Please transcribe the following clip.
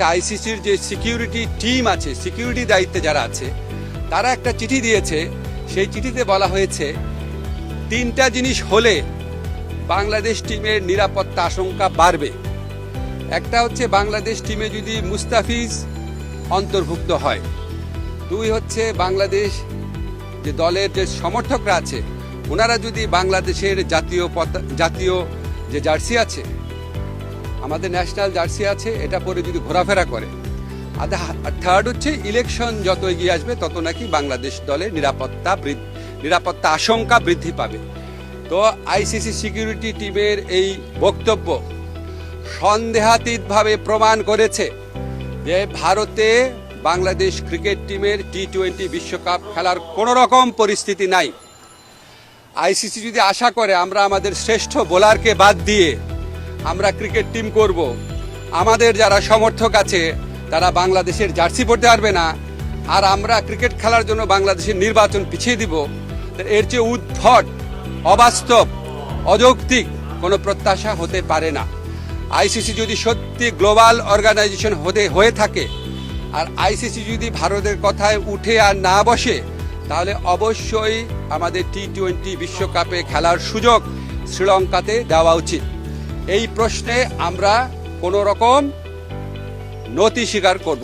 আইসিসির যে security team আছে, সিকিউরিটি দায়িত্বে যারা আছে, তারা একটা চিঠি দিয়েছে। সেই চিঠিতে বলা হয়েছে তিনটা জিনিস হলে বাংলাদেশ টিমের নিরাপত্তা আশঙ্কা বাড়বে। একটা হচ্ছে বাংলাদেশ টিমে যদি মুস্তাফিজ অন্তর্ভুক্ত হয়, দুই হচ্ছে বাংলাদেশ যে দলের যে সমর্থকরা আছে ওনারা যদি বাংলাদেশের জাতীয় যে জার্সি আছে, আমাদের ন্যাশনাল জার্সি আছে, এটা পরে যদি ঘোরাফেরা করে। আর থার্ড হচ্ছে ইলেকশন যত এগিয়ে আসবে তত নাকি বাংলাদেশ দলের নিরাপত্তা আশঙ্কা বৃদ্ধি পাবে। তো আইসিসি সিকিউরিটি টিমের এই বক্তব্য সন্দেহাতীতভাবে প্রমাণ করেছে যে ভারতে বাংলাদেশ ক্রিকেট টিমের টি-20 বিশ্বকাপ খেলার কোনো রকম পরিস্থিতি নাই। আইসিসি যদি আশা করে আমরা আমাদের শ্রেষ্ঠ বোলারকে বাদ দিয়ে আমরা ক্রিকেট টিম করব, আমাদের যারা সমর্থক আছে তারা বাংলাদেশের জার্সি পরতে পারবে না, আর আমরা ক্রিকেট খেলার জন্য বাংলাদেশের নির্বাচন পিছিয়ে দিব, এর চেয়ে উদ্ভট, অবাস্তব, অযৌক্তিক কোনো প্রত্যাশা হতে পারে না। আইসিসি যদি সত্যি গ্লোবাল অর্গানাইজেশন হয়ে থাকে, আর আইসিসি যদি ভারতের কথায় উঠে আর না বসে, তাহলে অবশ্যই আমাদের টি-20 বিশ্বকাপে খেলার সুযোগ শ্রীলঙ্কাতে দেওয়া উচিত। এই প্রশ্নে আমরা কোনো রকম নতি স্বীকার করব